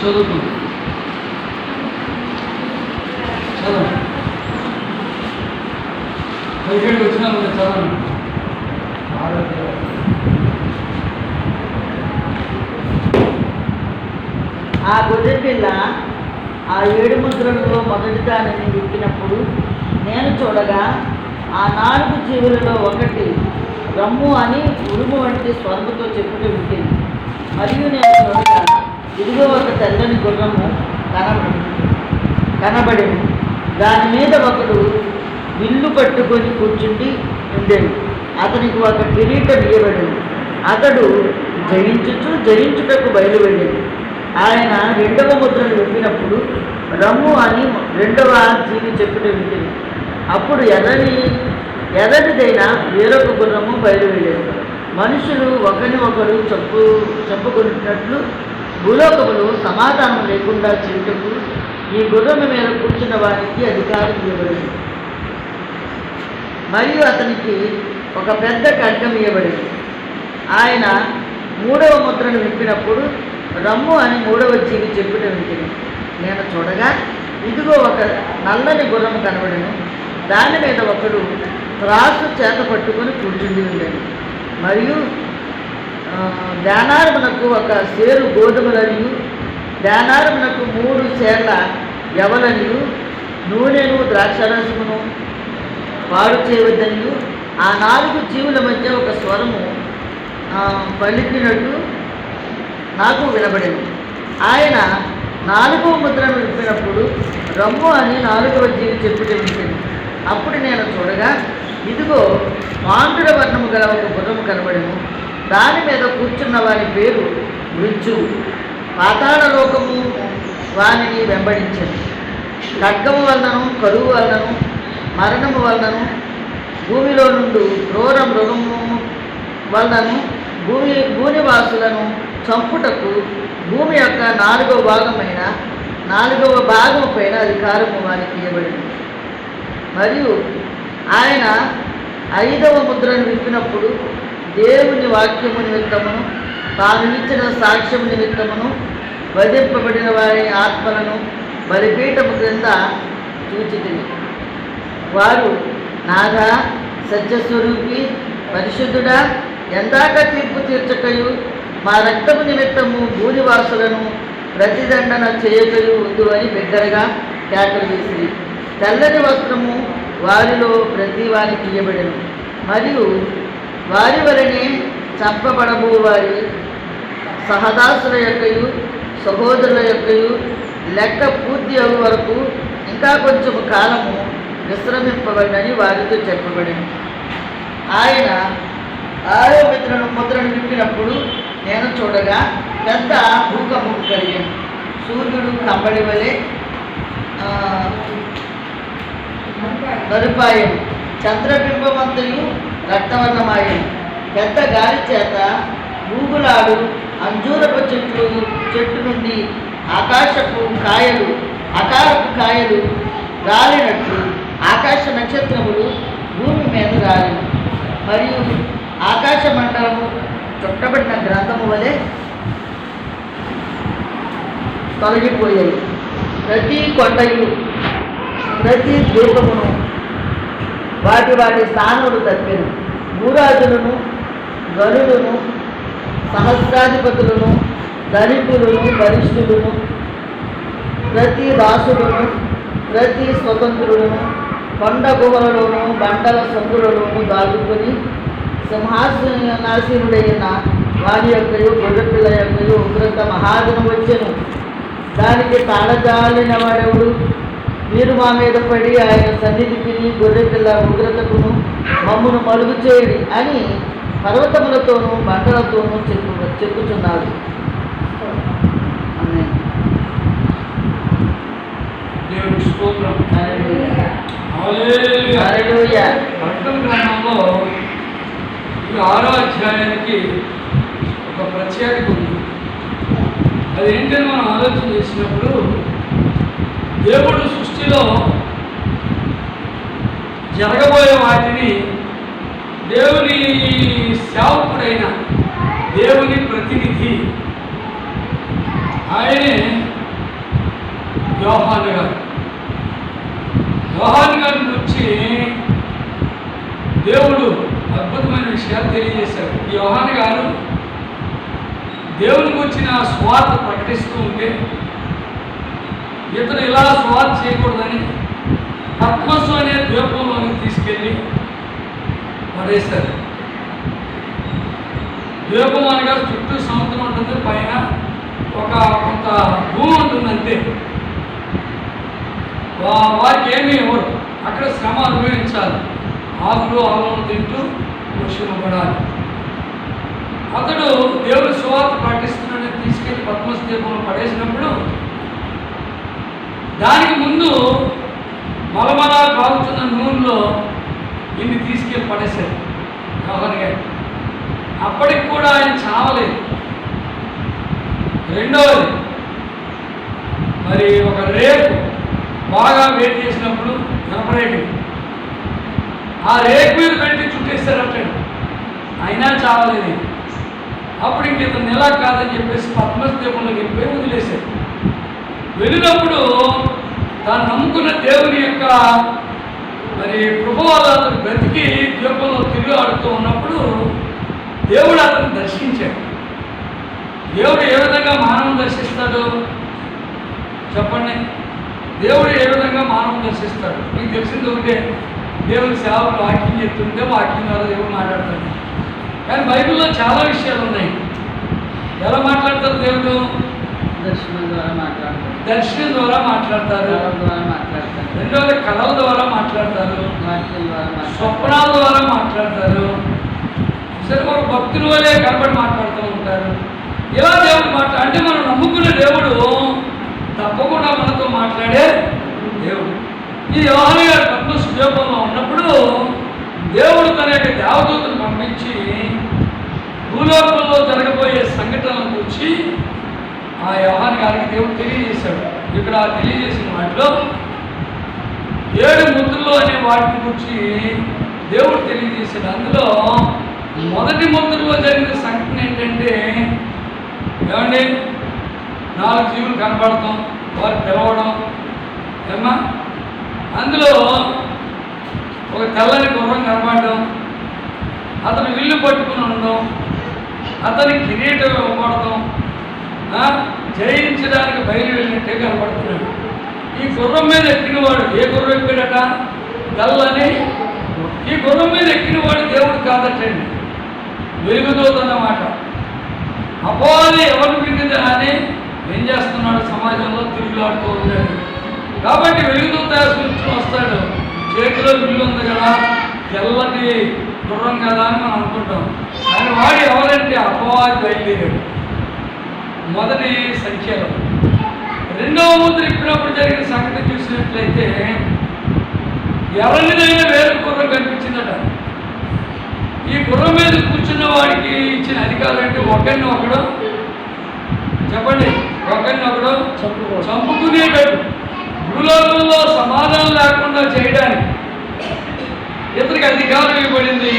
చదువుతుంది. చదవండి. 17 వచ్చినా చదవండి. ఆ గొర్రెపిల్ల ఆ 7 ముద్రలలో మొదటి దానిని విప్పినప్పుడు నేను చూడగా ఆ 4 జీవులలో ఒకటి రమ్ము అని ఉరుము వంటి స్వర్గతో చెప్పుట వింటింది. మరియు నేను చూడగా ఇదిగో ఒక తెల్లని గుర్రము కనబడింది. దాని మీద ఒకడు విల్లు పట్టుకొని కూర్చుండి ఉండేది. అతనికి ఒక కిరీటం ఇవ్వబడింది. అతడు జయించుటకు బయలువెళ్ళింది. ఆయన 2వ ముద్రను విప్పినప్పుడు రమ్ము అని 2వ జీవి చెప్పుట వింటింది. అప్పుడు ఎర్రనిదైన వేరొక గుర్రము బయలువెళ్ళేది. మనుషులు ఒకరినొకరు చెప్పుకున్నట్లు భూలోకములు సమాధానం లేకుండా చేయుటకు ఈ గుర్రము మీద కూర్చున్న వారికి అధికారం ఇవ్వబడింది. మరియు అతనికి ఒక పెద్ద ఖడ్గం ఇవ్వబడింది. ఆయన 3వ ముద్రను విప్పినప్పుడు రమ్ము అని 3వ జీవి చెప్పుట వింటింది. నేను చూడగా ఇదిగో ఒక నల్లని గుర్రము కనబడెను. దాని మీద ఒకడు త్రాసు చేత పట్టుకొని కూర్చుండి ఉండేది. మరియు ధ్యానారమునకు ఒక సేరు గోధుమలనియు ధ్యానారమునకు 3 సేర్ల యవలనియు నూనెను ద్రాక్షరసమును పాడు చేయవద్దనియు ఆ 4 జీవుల మధ్య ఒక స్వరము పలికినట్టు నాకు వినబడింది. ఆయన 4వ ముద్రను విప్పినప్పుడు రమ్ము అని 4వ జీవి చెప్పుట వింటుంది. అప్పుడు నేను చూడగా ఇదిగో పాండుర వర్ణము గల ఒక గుర్రము కనబడెను. దాని మీద కూర్చున్న వారి పేరు మృత్యువు. పాతాళ లోకము వానిని వెంబడించింది. ఖడ్గము వలనను కరువు వలనను మరణము వలనను భూమిలో నుండి క్రూర మృగము వలనను భూనివాసులను చంపుటకు భూమి యొక్క 4వ భాగము పైన అధికారము వారికి ఇవ్వబడింది. మరియు ఆయన 5వ ముద్రను విప్పినప్పుడు దేవుని వాక్యము నిమిత్తమును తాను ఇచ్చిన సాక్ష్యము నిమిత్తమును వధింపబడిన వారి ఆత్మలను బలిపీఠము క్రింద చూచితిని. వారు నాగా సత్యస్వరూపి పరిశుద్ధుడా, ఎందాక తీర్పు తీర్చకయు మా రక్తము నిమిత్తము భూనివాసులను ప్రతిదండన చేయకయు ఉందు అని బిగ్గరగా కేకలు వేసి తెల్లని వస్త్రము వారిలో ప్రతి వారికి ఇయ్యబడెను. మరియు వారి వలనే చంపబడబో వారి సహదాసుల యొక్కయు సహోదరుల యొక్కయు లెక్క పూర్తి అయ్యే వరకు ఇంకా కొంచెం కాలము విశ్రమింపబడినని వారితో చెప్పబడింది. ఆయన 6వ ముద్రను విప్పినప్పుడు నేను చూడగా పెద్ద భూకంపము కలిగింది. సూర్యుడు కంబడి వలె నలుపాయను, చంద్రబింబమంతయు రక్తవర్ణమాయను. పెద్ద గాలి చేత ఊగులాడు అంజూరపు చెట్టు నుండి ఆకారపు కాయలు రాలినట్లు ఆకాశ నక్షత్రములు భూమి మీద రాలిను. మరియు ఆకాశ మండలము చుట్టబడిన గ్రంథము వలె తొలగిపోయాయి. ప్రతి కొండయు ప్రతి ద్వీపమును వాటి స్థానములు తప్పెను. భూరాజులను గనులను సహస్రాధిపతులను ధనికులను వరిష్ఠులను ప్రతి దాసులను ప్రతి స్వతంత్రులను కొండ గుహలలోను బండల సందులలోను దాచుకొని సింహాసనాసీనుడైన వారి యొక్కయు గొర్రెపిల్ల యొక్కయు ఉగ్రత మహాదినం వచ్చెను. దానికి తాళజాలిన వాడెవడు? మీరు మా మీద పడి ఆయన సన్నిధికి గొర్రెపిల్ల ఉగ్రతకును మమ్మును మలుగు చేయడి అని పర్వతములతోనూ బండలతోనూ చెప్పుచున్నారు. గ్రంథంలో 6వ అధ్యాయానికి ఒక ప్రత్యేకత ఉంది. అదేంటని మనం ఆలోచన చేసినప్పుడు దేవుడు సృష్టిలో జరగబోయే వాటిని దేవుని సేవకుడైన దేవుని ప్రతినిధి ఆయనే యోహాను గారు. యోహాను గారి గురించి దేవుడు అద్భుతమైన విషయాలు తెలియజేశాడు. ఈ యోహాను గారు దేవుని గురించిన స్వార్థ ప్రకటిస్తూ ఉంటే ఇతను ఇలా స్వార్థ చేయకూడదని పద్మసు అనే ద్వీపంలోకి తీసుకెళ్ళి పడేశారు. ద్వీపం అనగా చుట్టూ సముద్రం ఉంటుంది, పైన ఒక కొంత భూమి ఉంటుంది అంతే. వారికి ఏమీ ఇవ్వరు, అక్కడ శ్రమ అనుభవించాలి, ఆకులు ఆవులను తింటూ పోషింపబడాలి. అతడు దేవుడి సువార్త ప్రకటిస్తున్నాడని తీసుకెళ్లి పద్మసు ద్వీపంలో పడేసినప్పుడు దానికి ముందు మలమల కాగుతున్న నూనెలో ఇన్ని తీసుకెళ్ళి పడేశారు యోహాను గారు. అప్పటికి కూడా ఆయన చావలేదు. రెండవది, మరి ఒక రేకు బాగా వేడి చేసినప్పుడు ఎనపరేకు ఆ రేకు మీద పెట్టి చుట్టేస్తారటండి, అయినా చావలేదు. అప్పుడు ఇంక ఇతను నెల కాదని చెప్పేసి పద్మసు ద్వీపంలోకి వెళ్ళిపోయి వదిలేశారు. వెళ్ళినప్పుడు తాను నమ్ముకున్న దేవుని యొక్క మరి కృప వల్ల అతను బ్రతికి ద్వీపంలో తిరిగి ఆడుతూ ఉన్నప్పుడు దేవుడు అతను దర్శించాడు. దేవుడు ఏ విధంగా మానవం దర్శిస్తాడు చెప్పండి? దేవుడు ఏ విధంగా మానవం దర్శిస్తాడు? మీకు తెలిసింది ఒకటే, దేవుని సేవకులు వాక్యం చెప్తుంటే వాక్యం ద్వారా దేవుడు మాట్లాడతాడు. కానీ బైబిల్లో చాలా విషయాలు ఉన్నాయి. ఎలా మాట్లాడతారు దేవుడు? దర్శనం ద్వారా మాట్లాడతారు, దర్శనం ద్వారా మాట్లాడతారు, రెండవది కళల ద్వారా మాట్లాడతారు, స్వప్నాల ద్వారా మాట్లాడతారు, సరే ఒక భక్తుల వల్లే కనబడి మాట్లాడుతూ ఉంటారు. ఇలా దేవుడు అంటే మనం నమ్ముకునే దేవుడు తప్పకుండా మనతో మాట్లాడే దేవుడు. ఈ యోహాను గారు పద్మసు ద్వీపంలో ఉన్నప్పుడు దేవుడు తన యొక్క దేవదూతను పంపించి భూలోకంలో జరగబోయే సంఘటనల గురించి ఆ యోహాను గారికి దేవుడు తెలియజేశాడు. ఇక్కడ తెలియజేసిన వాటిలో 7 ముద్రలు అనే వాటిని గురించి దేవుడు తెలియజేశాడు. అందులో మొదటి ముద్రలో జరిగిన సంఘటన ఏంటంటే, ఏమండి, 4 జీవులు కనపడతాం, వారు పిలవడం ఏమా, అందులో ఒక తెల్లని గుర్రం కనపడడం, అతను విల్లు పట్టుకుని ఉండడం, అతని కిరీటం ఇవ్వబడడం, జయించడానికి బయలు వెళ్ళినట్టే కనపడుతున్నాడు. ఈ గుర్రం మీద ఎక్కినవాడు ఏ గుర్రం ఎక్కాడట? తెల్లని. ఈ గుర్రం మీద ఎక్కినవాడు దేవుడు కాదటండి, వెలుగుదూత అన్నమాట. అపోవాది ఎవరు వింటుందా అని ఏం చేస్తున్నాడు? సమాజంలో తిరుగులాడుతూ ఉన్నాడు. కాబట్టి వెలుగుదూత సూచన వస్తాడు, చేతిలో విల్లు ఉంది కదా, తెల్లటి గుర్రం కదా అని మనం అనుకుంటాం. కానీ వాడు ఎవరంటే అపోవాది బయలుదేరాడు మొదటి సంఖ్యలో. రెండవ ముద్ర ఇప్పినప్పుడు జరిగిన సంగతి చూసినట్లయితే ఎవరినైనా వేరే గుర్రం కనిపించిందట. ఈ గుర్రం మీద కూర్చున్న వాడికి ఇచ్చిన అధికారం అంటే ఒకడు చెప్పండి, ఒకడు చంపుకునేటట్టు భూలోకంలో సమాధానం లేకుండా చేయడానికి ఇతనికి అధికారం ఇవ్వబడింది.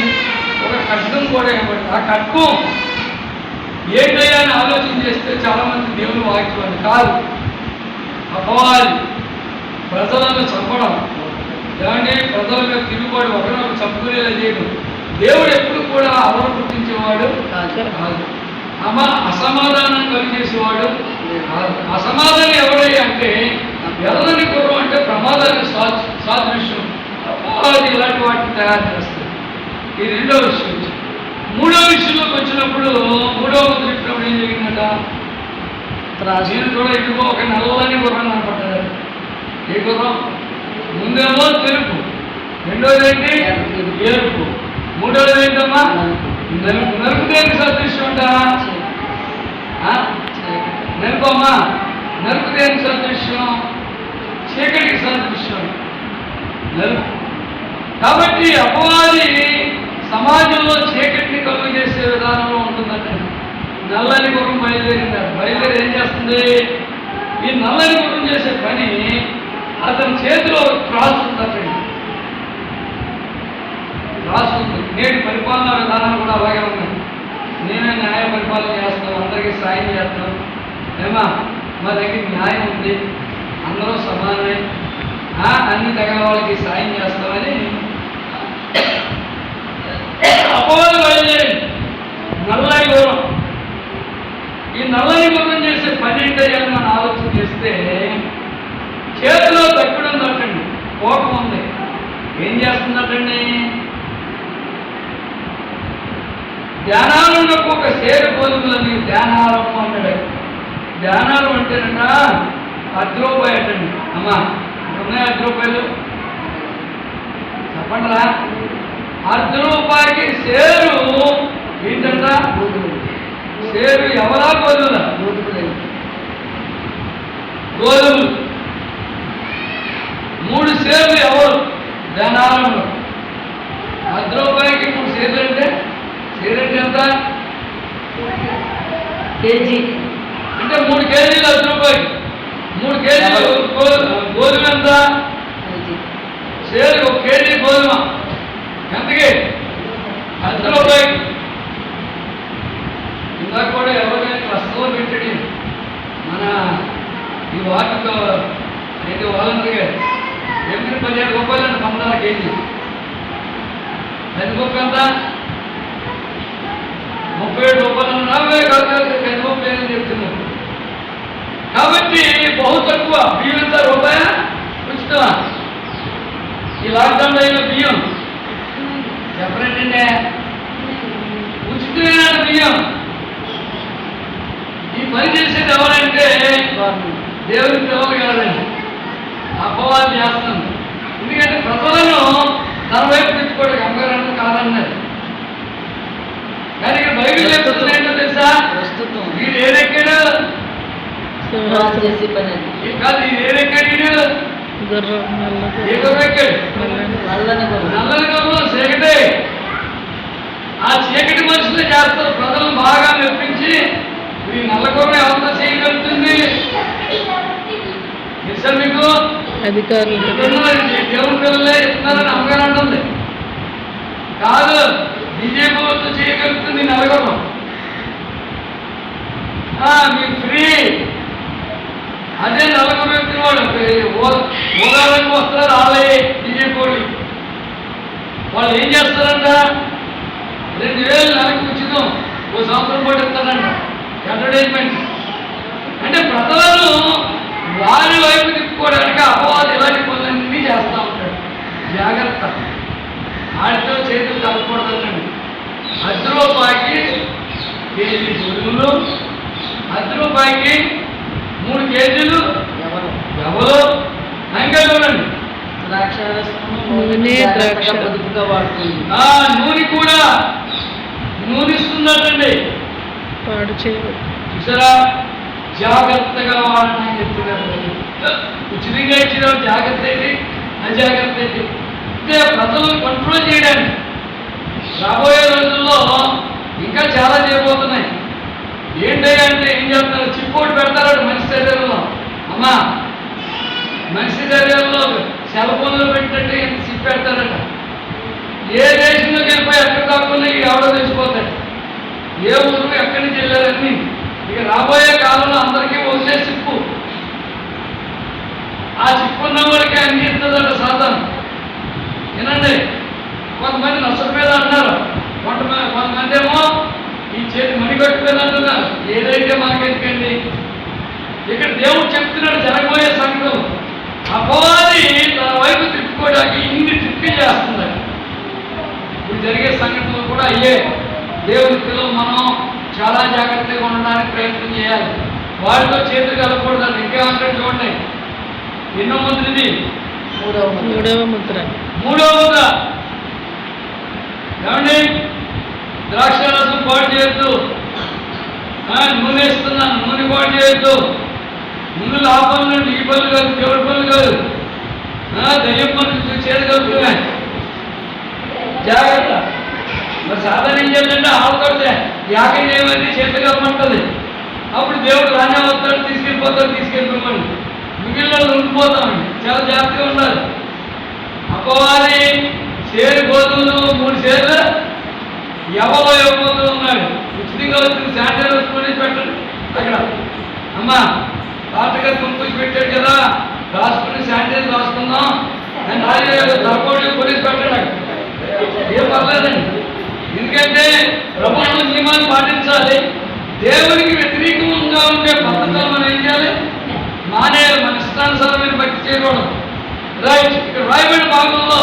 ఒక ఖడ్గం కూడా ఇవ్వబడింది. ఆ ఖడ్గం ఏంటయ్యా అని ఆలోచన చేస్తే చాలామంది దేవుని వాక్యం కాదు, అపవాది ప్రజలను చంపడం, ఏమంటే ప్రజల మీద తిరుగుబాటు, ఒకరినొకరు చంపుకునేలా చేయడం. దేవుడు ఎప్పుడు కూడా అవరు పుట్టించేవాడు కాదు, అసమాధానం కలిగేసేవాడు కాదు. అసమాధానం ఎవరయ్యా అంటే ఎర్రని గుర్రం అంటే ప్రమాదానికి సాదృశ్యం. అపవాది ఇలాంటి వాటిని తయారు చేస్తుంది. ఈ రెండో విషయం. మూడో విషయంలోకి వచ్చినప్పుడు మూడవ ముద్ర ఇచ్చినప్పుడు ఏం జరిగిందట? నేను కూడా ఇదిగో ఒక నల్లని గుర్రం కనపడ్డాడు. ఏ గుర్రం? ముందేమో తెలుపు, రెండోది ఏంటి? ఎరుపు, మూడోది ఏంటమ్మా? నలుపు. నలుపు దేనికి సదృశ్యం అంటారా? నలుపు అమ్మా, నలుపు దేనికి సదృశ్యం? చీకటికి సదృశ్యం నలుపు. కాబట్టి అపవాది సమాజంలో చీకటిని కలుగు చేసే విధానంలో ఉంటుందంటే నల్లని గుర్రం బయలుదేరి ఏం చేస్తుంది? ఈ నల్లని గుర్రం చేసే పని అతని చేతిలో క్రాస్ ఉందండి. క్రాస్ ఉంది. నేటి పరిపాలనా విధానాలు కూడా అలాగే ఉన్నాయి. నేనే న్యాయ పరిపాలన చేస్తాను, అందరికీ సాయం చేస్తాను, ఏమా మా దగ్గర న్యాయం ఉంది, అందరూ సమానమే, అన్ని తగిన వాళ్ళకి సాయం చేస్తామని అపోహలు బయలుదేరి నల్లని గుర్రం. ఈ నల్లని గుర్రం చేసే పని ఏంటని మనం ఆలోచన చేస్తే చేతిలో తక్కువ ఉందటండి, కోపం ఉంది. ఏం చేస్తుందటండి? ధ్యానాలకు ఒక సేరు గోధుమలని ధ్యానారం అన్నాడు. ధ్యానాలు అంటేనట ₹10 అటండి. అమ్మా ఉన్నాయి ₹10 చెప్పండిరా. ₹10కి సేరు ఏంటంట? సేరు ఎవరా? గోధుమల గోధుమలు 3 సేర్లు ఎవరు? ధనారంలో ₹10కి 3 సేర్లు అంటే సేరంటే ఎంత? కేజీ అంటే 3 కేజీలు ₹10. 3 కేజీలు గోధుమ ఎంత? సేరు 1 కేజీ గోధుమ ఎంతకి? ₹10. ఇందాక కూడా ఎవరికైనా క్లస్టర్లో పెట్టాడు మన ఈ వాటితో అయితే వాలంటీర్ గారు ఎప్పుడు ₹17 అంటే 16 కేజీ. కందిపప్పు ఎంత? ₹37 40 కాదు, కందిపప్పు లేదని చెప్తున్నారు. కాబట్టి బహు తక్కువ. బియ్యం ఎంత? రూపాయ ఉచితమా? ఈ లాక్డౌన్ టైంలో బియ్యం చెప్పనంటే ఉచితమైన బియ్యం. ఈ పని చేసేది ఎవరంటే దేవుని పిల్లలు కాదండి, అపవాదం చేస్తుంది. ఎందుకంటే ప్రజలను తన వైపు తిప్పుకోవడానికి అమ్మగారు కాదన్నది. కానీ ఇక్కడ బైబిల్ చెప్తుంది ఏంటో తెలుసా? వీడు ఏదెక్కాడు చేసే పని కాదు, ఇది ఏదెక్కాడు? ఏ గుర్రం ఎక్కాడు? నల్లని గుర్రం. చీకటి. ఆ చీకటి మనుషులే చేస్తారు. ప్రజలను బాగా మెప్పించి ఈ నల్ల గుర్రం ఎవరితో చేయగలుగుతుంది? తెలుసా మీకు? అధికారులు దేవుని పిల్లలే ఇస్తున్నారని అమ్మగారు అంటుంది. కాదు, బీజేపీతో చేయగలుగుతుంది నల్లగుర్రం. మీకు ఫ్రీ. అదే నలుగురు ఎత్తిన వాడు ఓదాలకు వస్తారు ఆలయ బీజేపీ వాళ్ళు ఏం చేస్తారంట? 2000 నెలకు ఉచితం, 1 సంవత్సరం పాటు ఇస్తారంట అడ్వర్టైజ్మెంట్. అంటే ప్రజలను వారి వైపు తిప్పుకోవడానికి అపవాదం ఇలాంటి పనులన్నీ చేస్తూ ఉంటాడు. జాగ్రత్త, ఆడితో చేతులు కలపకూడదండి. ₹10కి కేజీ గోధుమలు, ₹10కి 3 కేజీలు ఎవరు? ఇంకా చూడండి, నూనె ద్రాక్ష పొదుపుగా వాడుతుంది. నూనె కూడా నూనె ఇస్తున్నట్టండి. పాడు చేయరు. చూసారా? జాగ్రత్తగా వాడని చెప్తున్నారు. ఉచితంగా ఇచ్చిన జాగ్రత్త ఏంటి, అజాగ్రత్త ఏంటి? అంటే ప్రజలను కంట్రోల్ చేయడానికి రాబోయే రోజుల్లో ఇంకా చాలా చేయబోతున్నాయి. ఏంటంటే ఏం చేస్తారు? చిప్పోటు పెడతారట మనిషి శరీరంలో. అమ్మా, మనిషి శరీరంలో సెల్ ఫోన్లో పెట్టినట్టు ఎంత చిప్ పెడతారట. ఏ దేశంలోకి వెళ్ళిపోయి ఎక్కడ కాకుండా ఎవడో తెలిసిపోతాడు. ఏ ఊరు ఎక్కడి నుంచి వెళ్ళారని. ఇక రాబోయే కాలంలో అందరికీ ఒకటే చిప్పు. ఆ చిప్పు ఉన్న వాడికి అన్ని ఇస్తుందట సాధనం. ఏనండి, కొంతమంది నష్టం మీద అంటున్నారు, కొంతమంది ఏమో ఈ చేతి మణికట్టు మీద అంటున్నారు. ఏదైతే మనకెందుకండి? ఇక్కడ దేవుడు చెప్తున్నాడు జరగబోయే సంఘటనలు. అపవాది తన వైపు తిప్పుకోవడానికి ఇన్ని ట్రిక్కులు చేస్తుందట. ఇప్పుడు జరిగే సంఘటనలు కూడా అయ్యే. దేవుని పిల్లలు మనం చాలా జాగ్రత్తగా ఉండడానికి ప్రయత్నం చేయాలి. వాటితో చేతులు కలగకూడదు. ఇంకేమంటాడు చూడండి, ఎన్నో ముద్రది? 3వ ముద్ర. 3వ ముద్ర ఏమండి? ద్రాక్షారసం పాడు చేయొద్దు. నూనె ఇస్తున్నాను, నూనె పాడు చేయొద్దు. ముందు లాభం నుండి ఈ పనులు కాదు, దేవుడి పనులు కాదు, దయ్యం పనులు చేయగలుగుతున్నాయి. జాగ్రత్త. మరి సాధారణ ఏం చేయాలంటే ఆవుకొడితే యాగం చేయమని చేతి కలమంటుంది. అప్పుడు దేవుడు రానే వస్తాడు, తీసుకెళ్ళిపోమని మిగిలిన ఉండిపోతామండి. చాలా జాగ్రత్తగా ఉండాలి. అపవాది సేరు గోధుమలు 3 సేర్లు ఎవరో ఇవ్వబోతూ ఉన్నాడు. ఉచితంగా వచ్చింది శానిటైజర్ వేసుకొని పెట్టండి అక్కడ. అమ్మా, డాక్టర్ పంపించి పెట్టాడు కదా, రాసుకుని శానిటైజర్ రాసుకుందాం అని తలకోటి పోలీసు పెట్టాడు. ఏం పర్లేదండి, ఎందుకంటే ప్రభుత్వం నియమాలు పాటించాలి. దేవునికి వ్యతిరేకంగా ఉండే పద్ధతులు మనం ఏం చేయాలి, మానేయాలి. మన ఇష్టానుసారమైన భక్తి చేయకూడదు. రైట్, ఇక్కడ రాయబడిన భాగంలో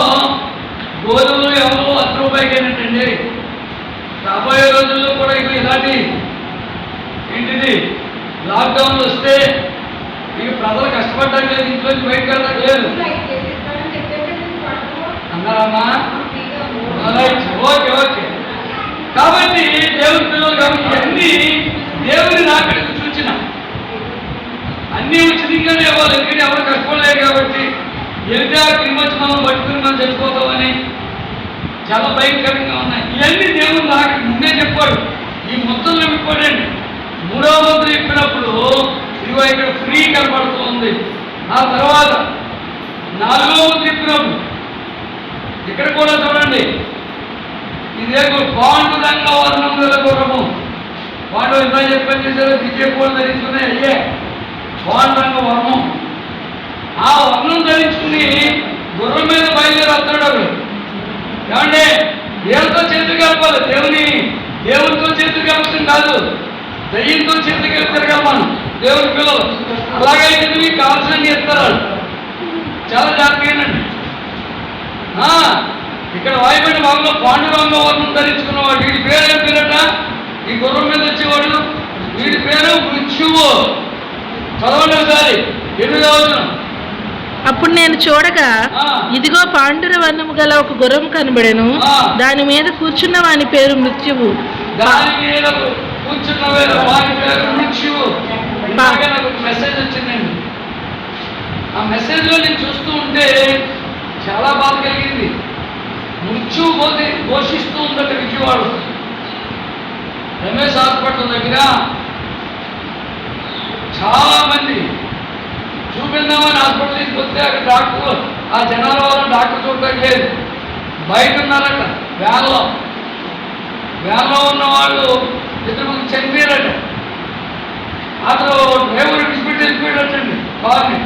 గోధుమలు ఎవరో ₹10 రాబోయే రోజుల్లో కూడా ఇక ఇలాంటి ఏంటిది లాక్డౌన్లు వస్తే ఇక ప్రజలు కష్టపడడానికి లేదు, ఇంట్లోంచి బయటకు వెళ్ళడానికి లేదు అన్నారమ్మా. Okay okay. కాబట్టి దేవుని పిల్లలు కాబట్టి ఇవన్నీ దేవుని రాకడికి సూచన. అన్నీ ఉచితంగానే ఇవ్వాలి, ఎందుకంటే ఎవరు కష్టపడలేదు కాబట్టి. వెళ్తే ఆ క్రిమొచ్చి మనం పట్టుకుని మనం చచ్చిపోతామని చాలా భయంకరంగా ఉన్నాయి. ఇవన్నీ దేవుని రాకడి ముందే చెప్పాడు. ఈ ముద్దలు ఇవ్వడండి. 3వ ముద్ర ఇప్పినప్పుడు ఇదిగో ఇక్కడ ఫ్రీ కనపడుతూ ఉంది. ఆ తర్వాత 4వ ముద్ర ఇప్పినప్పుడు ఇక్కడ కూడా చూడండి, ఇదే పాండురంగ వర్ణం గల గుర్రము. పాండవు ఎంత చెప్పని చేశారో విజయ కూడా ధరించుకునే అయ్యే పాండురంగ వర్ణం. ఆ వర్ణం ధరించుకుని గుర్రం మీద బయలుదేరి వస్తాడు అప్పుడు. ఏమంటే దేవుడితో చేతులు కలపాలి. దేవునితో చేతులు కలుపుతుంది కాదు, దయ్యంతో చేతులు కలుపుతారు కదా మనం దేవుని పిల్లలు. అలాగైతే మీకు కావాల్సినవి ఇస్తారు. చాలా జాగ్రత్తగానండి. ఇక్కడ వాయుబడిన భాగంలో పాండురంగ వర్ణం ధరించుకున్నవాడు, వీడి పేరు ఏం పేరట? ఈ గుర్రం మీద వచ్చేవాడు వీడి పేరు మృత్యువు. చదవండి ఒకసారి 8వ వచనం. అప్పుడు నేను చూడగా ఇదిగో పాండుర వర్ణము గల ఒక గుర్రం కనబడెను, దాని మీద కూర్చున్న వాని పేరు మృత్యువు. దాని మీద కూర్చున్న వాని పేరు మృత్యువు. నాకు ఒక మెసేజ్ వచ్చిందండి. ఆ మెసేజ్లో నేను చూస్తూ ఉంటే చాలా బాధ కలిగింది. మృత్యువు ఘోషిస్తూ ఉందట విజయవాడ రమేష్ హాస్పిటల్ దగ్గర. చాలా మంది చూపిందామని హాస్పిటల్ తీసుకొస్తే అక్కడ డాక్టర్, ఆ జనాల వల్ల డాక్టర్ చూడటం లేదు, బయట ఉన్నారట. వ్యాన్లో ఉన్న వాళ్ళు 2 మంది చనిపోయారట. అతను డ్రైవర్ విడిచిపెట్టి వెళ్ళిపోయాడటండి కార్ని.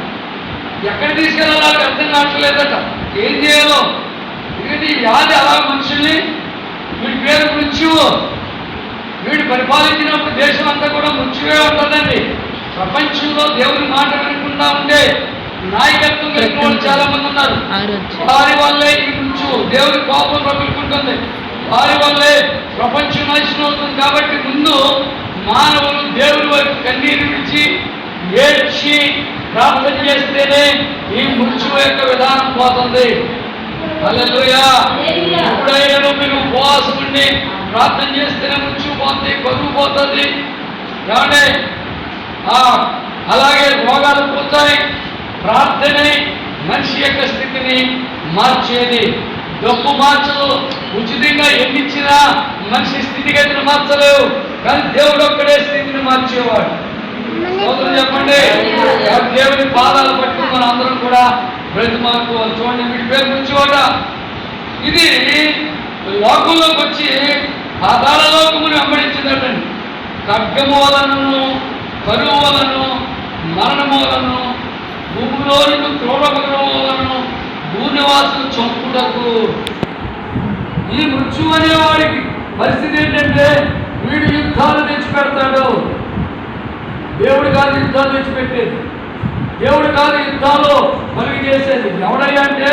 ఎక్కడ తీసుకెళ్ళాలో అర్థం కావట్లేదట, ఏం చేయాలో. ఎందుకంటే ఈ వ్యాధి అలా మనుషుల్ని, వీడి పేరు మృత్యువు. వీడు పరిపాలించినప్పుడు దేశం అంతా కూడా మృత్యువే ఉంటుందండి. ప్రపంచంలో దేవుని మాట వినకుండా ఉండే నాయకత్వం కలిగిన వాళ్ళు చాలా మంది ఉన్నారు. వారి వల్లే ఈ మృత్యువు, దేవుని కోపం రగులుకుంటుంది. వారి వల్లే ప్రపంచం నాశనం అవుతుంది. కాబట్టి ముందు మానవులు దేవుని వైపు కన్నీరు విడిచి ఏడ్చి ప్రార్థన చేస్తేనే ఈ మృత్యువు యొక్క విధానం పోతుంది. హల్లెలూయా. ఎప్పుడైనా మీరు ఉపవాసం ఉండి ప్రార్థన చేస్తేనే మృత్యువు పోతుంది, కరువు పోతుంది. కాబట్టి అలాగే రోగాలు పోతాయి. ప్రార్థనే మనిషి యొక్క స్థితిని మార్చేది. డబ్బు మార్చదు, ఉచితంగా ఎన్నిచ్చినా మనిషి స్థితిగతిని మార్చలేవు, కానీ దేవుడు ఒక్కడే స్థితిని మార్చేవాడు. సోదరులు చెప్పండి, దేవుని పాదాలు పట్టుకుని మనం అందరం కూడా బ్రతిమాలుకోవాలి. చూడండి, వీడి పేరు మృత్యువట. ఇది లోకంలోకి వచ్చి పాతాళలోకముని వెంబడించిందటండి. ఖడ్గము వలనను, కరువు వలను, మరణము వలను, భూమిలో నుండి క్రూరమృగము వలను భూనివాసులు చంపుటకు. ఈ మృత్యువు అనేవాడికి పరిస్థితి ఏంటంటే వీడు యుద్ధాలు తెచ్చిపెడతాడు. దేవుడు కాదు యుద్ధాలు తెచ్చిపెట్టేది, దేవుడు కాదు యుద్ధాలు కలిగి చేసేది. ఎవడయ్యా అంటే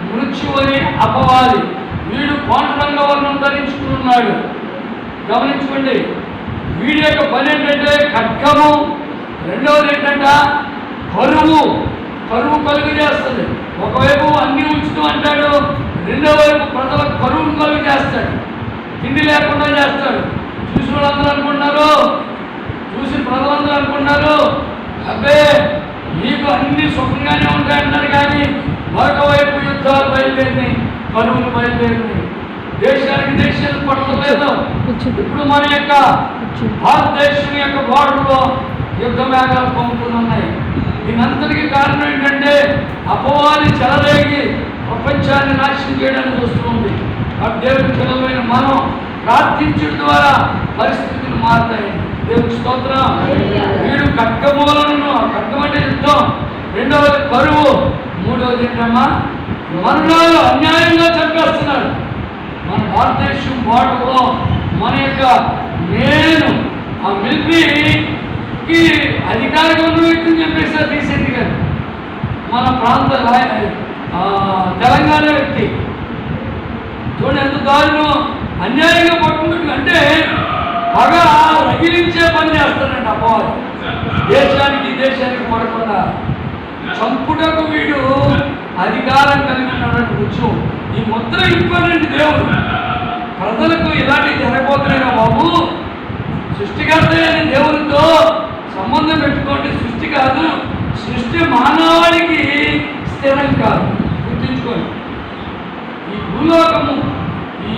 మృత్యువు అని అపవాది. వీడు పాండురంగ వర్ణం ధరించుకున్నాడు. గమనించుకోండి, వీడి యొక్క పని ఏంటంటే ఖడ్గము, రెండవది ఏంటంటే కరువు కలుగు చేస్తుంది. ఒకవైపు అన్ని ఉంచుతూ అంటాడు, రెండో వైపు ప్రజలకు కరువును కలుగు చేస్తాడు, తిండి లేకుండా చేస్తాడు. చూసిన వాళ్ళందరూ అనుకుంటున్నారు, చూసిన ప్రజలందరూ అనుకుంటున్నారు అబ్బే మీకు అన్ని సుఖంగానే ఉంటాయంటారు, కానీ మరొక వైపు యుద్ధాలు బయలుదేరినాయి, కరువులు బయలుదేరినాయి. దేశానికి దేశాలు పడలేదు. ఇప్పుడు మన యొక్క భారతదేశం యొక్క బార్డర్లో యుద్ధ మేఘాలు పంపుతున్నాయి. దీనంతటికీ కారణం ఏంటంటే అపవాది చెలరేగి ప్రపంచాన్ని నాశనం చేయడానికి వస్తుంది. దేవుని పిల్లలైన మనం ప్రార్థించడం ద్వారా పరిస్థితులు మారుతాయి. దేవుని స్తోత్రం. వీడు ఖడ్గమూలను, ఖడ్గం అంటే యుద్ధం, రెండవది కరువు, మూడవది ఏంటమ్మా మరణాలు అన్యాయంగా చంపేస్తున్నాడు. మన భారతదేశం బాటలో మన యొక్క నేను ఆ మిలిటరీకి అధికారిగా ఉన్న వ్యక్తిని చెప్పేసారు రీసెంట్గా మన ప్రాంత తెలంగాణ వ్యక్తి. చూడండి ఎంత దారుణం, అన్యాయంగా పట్టుకుంటు అంటే బాగా రగిలించే పని చేస్తానండి అపవాదం. దేశానికి పడకుండా చంపుటకు వీడు అధికారం కలిగి ఉన్నాడు. రుజువు ఈ ముద్ర ఇవ్వనండి దేవుడు. ప్రజలకు ఇలాంటి జరగబోతున్నాయినా బాబు, సృష్టికర్త అయిన దేవునితో సంబంధం పెట్టుకోండి. సృష్టి కాదు, సృష్టి మానవాళికి స్థిరం కాదు, గుర్తుంచుకోండి. ఈ భూలోకము, ఈ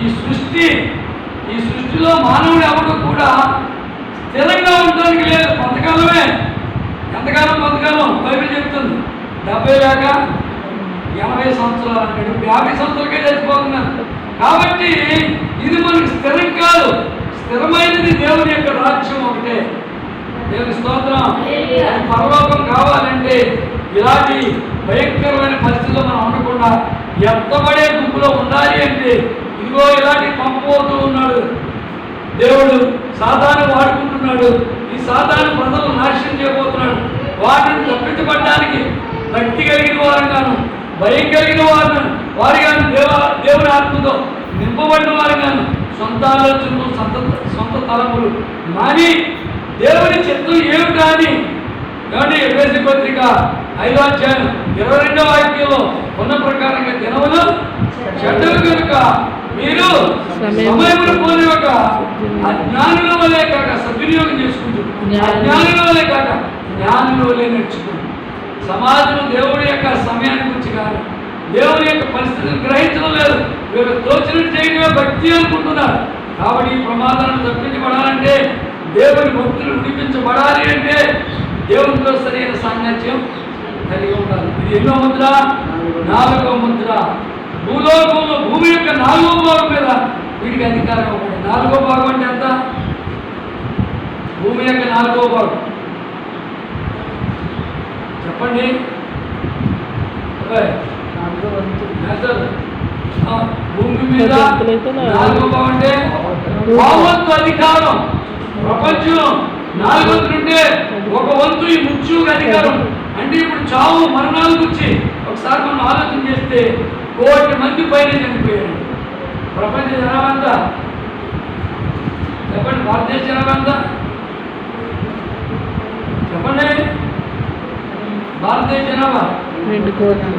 సృష్టిలో మానవుడు ఎవడు కూడా స్థిరంగా ఉండడానికి లేదు. కొంతకాలమే, ఎంతకాలం కొంతకాలం బైబిల్ చెప్తుంది. 70 లేక 80 సంవత్సరాలు అంటాడు, 50 సంవత్సరాలకే చచ్చిపోతున్నాను. కాబట్టి ఇది మనకి స్థిరం కాదు. స్థిరమైనది దేవుని యొక్క రాజ్యం ఒకటే. దేవుని స్తోత్రం. పరలోకం కావాలంటే ఇలాంటి భయంకరమైన పరిస్థితుల్లో మనం ఉండకుండా ఎత్తబడే గుంపులో ఉండాలి అంటే ఇదిగో ఇలాంటి పంపబోతూ ఉన్నాడు దేవుడు. సాతాను వాడుకుంటున్నాడు. ఈ సాతాను ప్రజలు నాశనం చేయబోతున్నాడు. వాటిని తప్పించబడడానికి భక్తి కలిగిన వారు గాను, భయం కలిగిన వారు గాను, దేవుని ఆత్మతో నింపబడిన వారు గాను, సొంత ఆలోచనలు, సొంత తలములు మాని దేవుని చిత్తం ఏమిటా అని ఏమంటే ఎఫెసీ పత్రిక 5వ అధ్యాయం 22వ వాక్యంలో ఉన్న ప్రకారంగా దినములు చెడ్డలు కనుక మీరు సమయమును పోనివ్వక అజ్ఞానుల వలె కాక సద్వినియోగం చేసుకుంటారు. అజ్ఞానుల వలె కాక జ్ఞానుల వలె నడుచుకుంటారు. సమాజం దేవుడి యొక్క సమయాన్ని గురించి కానీ దేవుని యొక్క పరిస్థితిని గ్రహించడం లేదు. వీరు తోచినట్టు చేయడమే భక్తి అనుకుంటున్నారు. కాబట్టి ఈ ప్రమాదాలను తప్పించబడాలంటే, దేవుని భక్తులు విడిపించబడాలి అంటే దేవునితో సరైన సాంగత్యం కలిగి ఉండాలి. ఇది ఎన్నో ముద్ర? 4వ ముద్ర. భూలోకంలో భూమి యొక్క 4వ భాగం మీద వీడికి అధికారం ఇవ్వబడింది. 4వ భాగం అంటే ఎంత? భూమి యొక్క 4వ భాగం చెప్పండి. భూమి మీద 4వ భాగం అంటే పావంతు అధికారం. ప్రపంచంలో 4 వంతులు ఉంటే 1 వంతు ఈ మృత్యువుకి అధికారం. అంటే ఇప్పుడు చావు మరణాల గురించి ఒకసారి మనం ఆలోచన చేస్తే 1 కోటి మంది పైన చనిపోయారు. ప్రపంచ జనాభా అంతా చెప్పండి. భారతదేశ జనాభా అంతా చెప్పండి. భారతదేశ జనాభా 2 కోట్లు.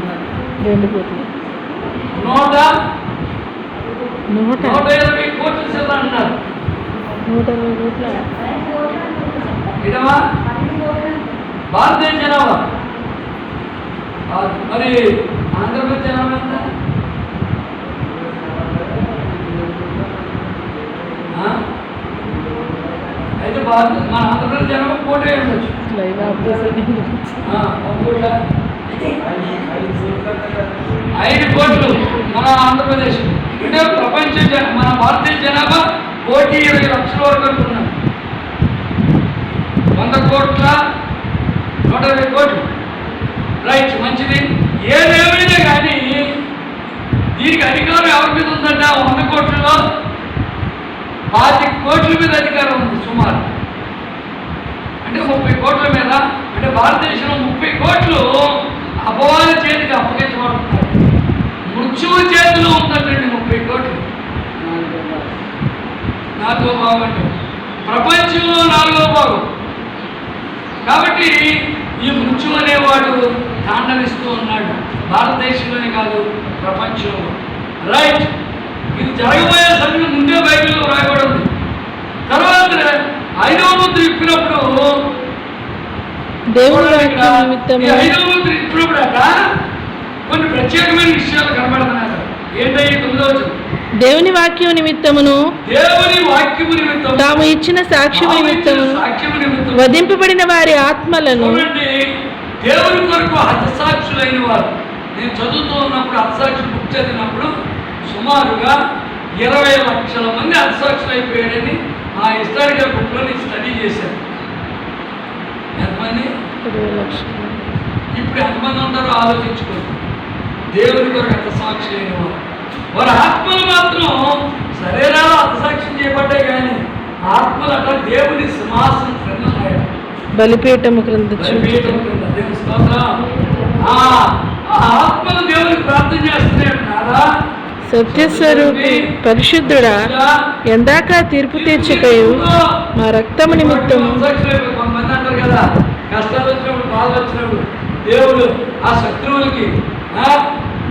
120 కోట్లు శాతం అన్నారు. 120 కోట్ల ఇదమా భారతదేశ జనాభా. మరి ఆంధ్రప్రదేశ్ జనాభా ఎంత? అయితే మన ఆంధ్రప్రదేశ్ జనాభా 1 కోటి ఉండొచ్చు. 5 కోట్లు మన ఆంధ్రప్రదేశ్. అంటే ప్రపంచ మన భారతదేశ జనాభా 1,20,00,000 వరకు అనుకున్నాం. 100 కోట్ల 120 కోట్లు. రైట్, మంచిది. ఏదేమైనా కానీ దీనికి అధికారం ఎవరి మీద ఉందంట? 100 కోట్లలో 25 కోట్ల మీద అధికారం ఉంది సుమారు. అంటే 30 కోట్ల మీద. అంటే భారతదేశంలో 30 కోట్లు అపవాద చేతికి అప్పగించబడుతున్నారు. మృత్యువు చేతిలో ఉన్నటువంటి 30 కోట్లు. 4వ భాగం అంటే ప్రపంచంలో 4వ భాగం. కాబట్టి ఈ మృత్యువు అనేవాడు తాండవిస్తూ ఉన్నాడు, భారతదేశంలోనే కాదు ప్రపంచంలో. రైట్, ఇది జరగబోయే సమయం ముందే బైబిల్లో రాయబడి ఉంది. తర్వాత 5వ ముద్ర ఇప్పినప్పుడు కొన్ని ప్రత్యేకమైన విషయాలు కనబడుతున్నాయి. ఏంటయ్యి 9వ వచనం? దేవుని వాక్యము నిమిత్తమును తాము ఇచ్చిన సాక్ష్యము నిమిత్తము వధింపబడిన వారి ఆత్మలను. దేవుని కొరకు హతసాక్షులైన వారు. నేను చదువుతూ ఉన్నప్పుడు హతసాక్షి బుక్ చదివినప్పుడు సుమారుగా 20 లక్షల మంది హతసాక్షులు అయిపోయారని ఆ హిస్టారికల్ బుక్లో నేను స్టడీ చేశాను. ఎంతమంది 20 లక్షలు. ఇప్పుడు ఎంతమంది ఉంటారో ఆలోచించుకోండి. దేవుని కొరకు హతసాక్షి అయిన వారు, వారి ఆత్మలు మాత్రం శరీరాలు హతసాక్ష్యం చేయబడ్డాయి, కానీ ఆత్మలు అట్లా దేవుని సింహాసనం క్రింద ఉన్నాయి. బలిపీఠము క్రింద బలిపీఠం క్రింద. దేవుని స్తోత్రం. ఆ ఆత్మలు దేవునికి ప్రార్థన చేస్తున్నాయి అంటున్నారా? సత్యస్వరూపి పరిశుద్ధుడా, ఎందాక తీర్పు తీర్చకయు మా రక్తము నిమిత్తము. కొంతమంది అంటారు కదా, కష్టాలు వచ్చినప్పుడు, బాధలు వచ్చినప్పుడు దేవుడు ఆ శత్రువులకి,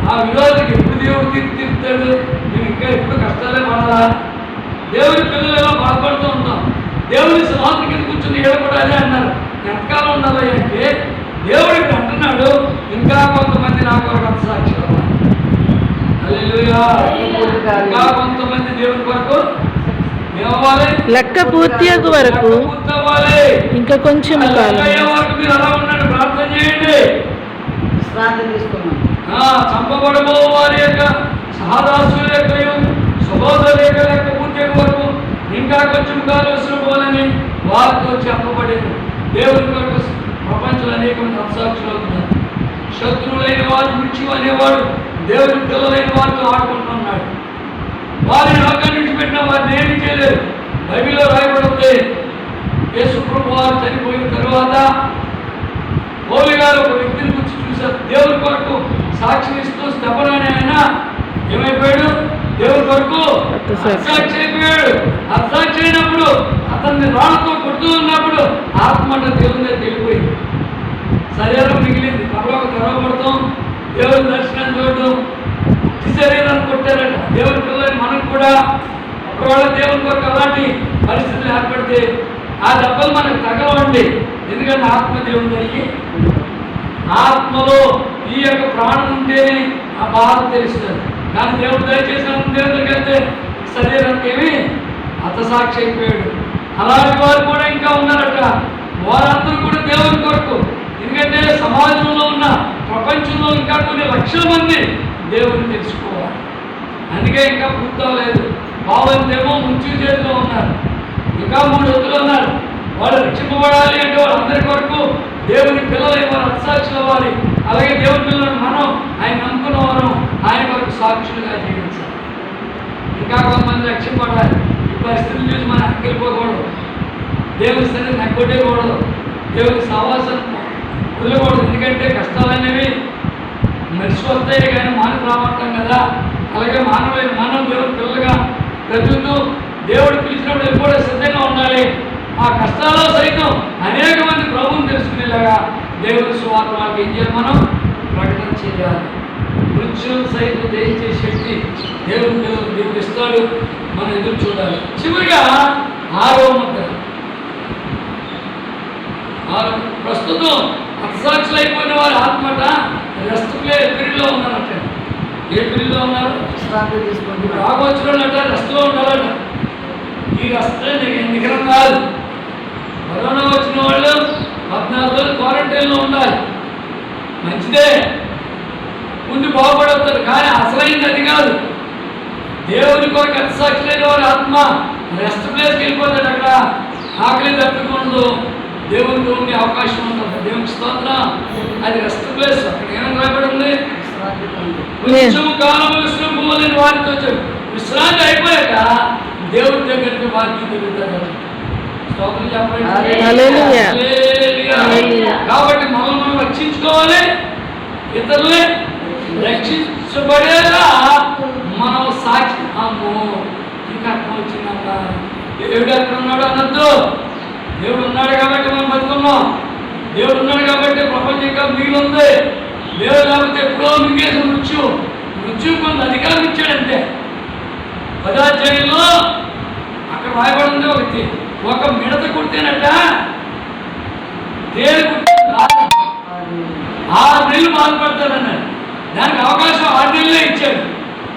ఆ విరోధికి ఎప్పుడు దేవుడు తీర్పుతాడు? మేము ఇంకా ఎప్పుడు కష్టాలే పడాలా? దేవుడి పిల్లలు ఎలా బాధపడుతూ ఉంటాం. దేవుని సింహాసనం కింద కూర్చొని కూడా అదే అన్నారు, ఎంతకాలం ఉండాలి అంటే దేవుడికి అంటున్నాడు, ఇంకా కొంతమంది నా కొరకు హతసాక్షి అవ్వాలి. హల్లెలూయా. ఇంకా కొంతమంది దేవుని కొరకు ఏమవ్వాలి? లెక్క పూర్తి అగు వరకు ఇంకా కొంచెం కాలం. మీరు అలా ఉన్నాడు, ప్రార్థన చేయండి. విశ్రాంతి తీసుకున్నాం. చంపబడబో వారి యొక్క సహదాసుల యొక్క సహోదరుల యొక్క లెక్క పూర్తి వరకు ఇంకా కొంచెం కావలసిన పోలని వారితో చెప్పబడింది. దేవుని కొరకు ప్రపంచంలో అనేక మంది హతసాక్షులు అవుతున్నారు. శత్రువులైన వారు, మృత్యు అనేవాడు దేవుని పిల్లలైన వారితో ఆడుకుంటున్నాడు. వారిని లోకాన్ని విడిచిపెట్టిన వారిని ఏమీ చేయలేరు. బైబిల్లో రాయబడింది, యేసు ప్రభువు వారు చనిపోయిన తరువాత పౌలు గారు ఒక వ్యక్తిని గురించి చూశారు. దేవుని కొరకు సాక్షి ఇస్తూ స్తెఫను ఆయన ఏమైపోయాడు? దేవుని కొరకు హతసాక్షి అయిపోయాడు. హతసాక్షి అయినప్పుడు అతన్ని రాళ్ళతో కొడుతూ ఉన్నప్పుడు ఆత్మ దేవుని దగ్గర వెళ్ళిపోయింది. శరీరం మిగిలింది. పరలోక తెరవబడతాం, దేవుని దర్శనం చూడటం, శరీరాన్ని కొట్టారట. దేవుని పిల్లలు మనకు కూడా ఒకవేళ దేవుని కొరకు అలాంటి పరిస్థితులు ఏర్పడితే ఆ దెబ్బలు మనకు తగలండి. ఎందుకంటే ఆత్మ దేవుని దగ్గరికి, ఆత్మలో ఈ యొక్క ప్రాణం ఉంటేనే ఆ బాధ తెలుస్తుంది. కానీ దేవుడు దయచేసి దేవుని దగ్గరికి వెళ్తే శరీరానికి ఏమి హతసాక్షి అయిపోయాడు. అలాంటి వారు కూడా ఇంకా ఉన్నారట. వారందరూ కూడా దేవుని కొరకు, ఎందుకంటే సమాజంలో ఉన్న ప్రపంచంలో ఇంకా కొన్ని లక్షల మంది దేవుని తెలుసుకోవాలి. అందుకే ఇంకా పూర్తవలేదు. బావంతేమో మృత్యు చేతిలో ఉన్నారు, ఇంకా 3 వద్దులు ఉన్నారు. వాళ్ళు రక్షింపబడాలి అంటే వాళ్ళందరి కొరకు దేవుని పిల్లలైన వారు హతసాక్షులు అవ్వాలి. అలాగే దేవుని పిల్లలను మనం ఆయన నమ్ముకున్న వారు ఆయన కొరకు సాక్షులుగా జీవించాలి. ఇంకా కొంతమంది రక్షింపబడాలి. ఈ పరిస్థితులు చూసి మనం అక్కడిపోకూడదు, దేవుని సన్నిధిని నెగ్గొట్టకూడదు, దేవుని సహవాసం వదలకూడదు. ఎందుకంటే కష్టాలు అనేవి మనిషి వస్తాయి కానీ మానవ రావటం కదా. అలాగే మానవులైన మనం దేవుని పిల్లలుగా బ్రతుకుతూ దేవుడు పిలిచినప్పుడు ఎప్పుడూ సిద్ధంగా ఉండాలి. ఆ కష్టాల్లో సైతం అనేక మంది ప్రభువుని తెలుసుకునేలాగా దేవుని సువార్త వాళ్ళకి ఏం చేయాలి? మనం ప్రకటన చేయాలి. మృత్యువును సైతం జయించే శక్తి దేవుని పిల్లలు దేవుడు ఇస్తాడు. మనం ఎదురు చూడాలి. చివరిగా 6వ ముద్ర. ప్రస్తుతం హతసాక్షులు అయిపోయిన వారి ఆత్మట రెస్ట్ పీరియడ్లో ఉన్నారట. ఏ పీరియడ్లో ఉన్నారు? విశ్రాంతి తీసుకుంటున్నాం. రాగొచ్చినట్ట రెస్ట్లో ఉండాలట. ఈ రెస్ట్ నిగ్రహం కాదు. కరోనా వచ్చిన వాళ్ళు 14 రోజులు క్వారంటైన్లో ఉండాలి. మంచిదే, ముందు బాగుపడవుతారు. కానీ అసలైంది అది కాదు. దేవుని కొరకు హతసాక్షులైన వారి ఆత్మ రెస్ట్ ప్లేస్కి వెళ్ళిపోతాడు. అక్కడ ఆకలి తప్పకూడదు, దేవునికి ఉండే అవకాశం ఉంటుంది. దేవునికి స్తోత్రం. అది రెస్ట్ ప్లేస్. అక్కడ ఏమైనా రాబడి ఉంది? కొంచెం కాలం విశ్రాంతి వారితో విశ్రాంతి అయిపోయాక దేవుడి దగ్గరికి వారికి తిరుగుతారు. స్తోత్రం చెప్పండి. కాబట్టి మనం రక్షించుకోవాలి, ఇతరులే రక్షించబడేలా మనం సాక్షి. అమ్మో ఇంకా అర్థం వచ్చిందన్న, దేవుడు ఎక్కడ ఉన్నాడు అనద్దు. దేవుడు ఉన్నాడు కాబట్టి మనం బతుకున్నాం. దేవుడు ఉన్నాడు కాబట్టి ప్రపంచం ఇంకా మిగిలింది. దేవుడు లేకపోతే ఎప్పుడో మింగేసి మృత్యు కొంత అధికారం ఇచ్చాడంటే. 10వ అధ్యాయంలో అక్కడ రాయబడింది ఒకటి, ఒక మిడత కుడితేనట తేలు కుట్టే 6 నెలలు బాధపడతాడన్నాడు. దానికి అవకాశం 6 నెలలే ఇచ్చాడు.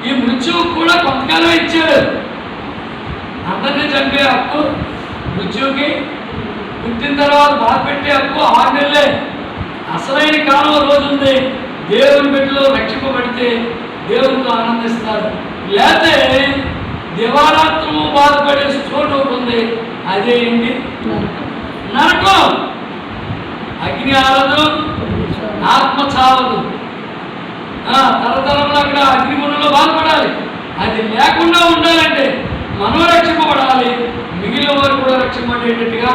ఈ మృత్యువు కూడా కొంతకాలమే ఇచ్చాడు. అందరినీ చంపే హక్కు మృత్యువుకి, పుట్టిన తర్వాత బాధ పెట్టే హక్కు 6 నెలలే. అసలైన కాలం రోజు ఉంది. దేవుని బిడ్డలో రక్షింపబడితే దేవునితో ఆనందిస్తారు. లేకపోతే దివారాత్రము బాధపడే చోటు ఒకటి ఉంది. అదే ఏంటి? నరకం. అగ్ని ఆరదు, ఆత్మ చావదు. తరతరంలో అక్కడ అగ్నిగుండంలో బాధపడాలి. అది లేకుండా ఉండాలంటే మనం రక్షింపబడాలి, మిగిలిన వారు కూడా రక్షింపబడేటట్టుగా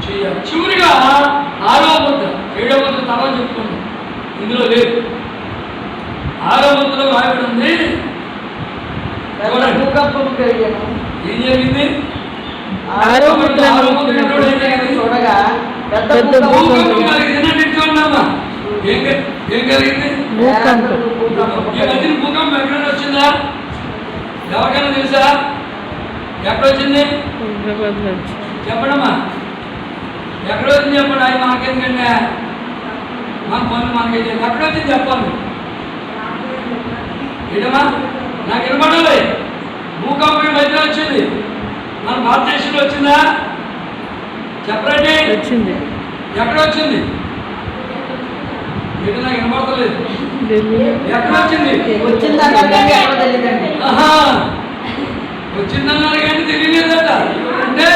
చేయాలి. చివరిగా 6వ ముద్ర, 7వ ముద్ర తర్వాత చెప్పుకున్నాం, ఇందులో లేదు. 6వ ముద్రలో రాయబడి ఉంది. భూకంపం కలిగాను. ఏం జరిగింది? 6వ ముద్ర చూడగా పెద్ద భూకంపం కలిగింది. చూడమ్మా, ఏం కలిగింది? భూకంపం. ఈ మధ్యన భూకంపం ఎక్కడైనా వచ్చిందా? ఎవరికైనా తెలుసా? ఎక్కడొచ్చింది చెప్పడమ్మా, ఎక్కడొచ్చింది చెప్పండి. అవి మనకెందుకంటే మన పనులు మనకి ఎక్కడొచ్చింది చెప్పండి. ఏంటమ్మా నాకు వినపడాలి. భూకంపం ఈ మధ్యన వచ్చింది, మన భారతదేశంలో వచ్చిందా? చెప్పరండి, వచ్చింది. ఎక్కడ వచ్చింది? ఏంటి నాకు వినపడతలేదు. ఎక్కడ వచ్చింది? వచ్చిందన్నారు కానీ తెలియలేదట. అంటే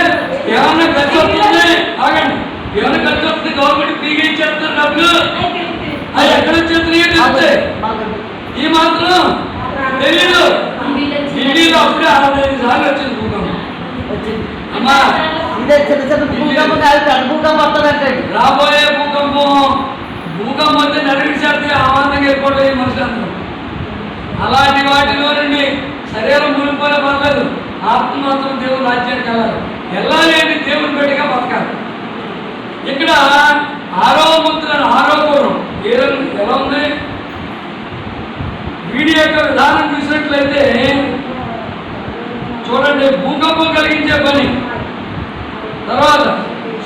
ఏమన్నా ఖర్చు వస్తుంది, ఆగండి, ఏమన్నా ఖర్చు వస్తుంది, గవర్నమెంట్ ఫ్రీగా ఇచ్చేస్తారు డబ్బులు. అది ఎక్కడ వచ్చేస్తున్నాయో తెలుస్తాయి. ఈ మాత్రం తెలీదు. ఢిల్లీలో అప్పుడే 65 సార్లు వచ్చింది భూకంపం. అమ్మా రాబోయే భూకంపం వస్తే నడిపించేస్తే ఆనందంగా వెళ్ళిపోతాయి మనుషులందరూ. అలాంటి వాటిలో నుండి శరీరం మునిగిపోయినా పర్లేదు, ఆత్మ మాత్రం దేవుని రాజ్యానికి వెళ్ళాలి. వెళ్ళాలి అంటే దేవుని బిడ్డగా బతకాలి. ఇక్కడ 6వ ముద్ర, 6వ గురం ఎలా ఉంది? వీడి యొక్క విధానం చూసినట్లయితే చూడండి, భూకంపం కలిగించే పని. తర్వాత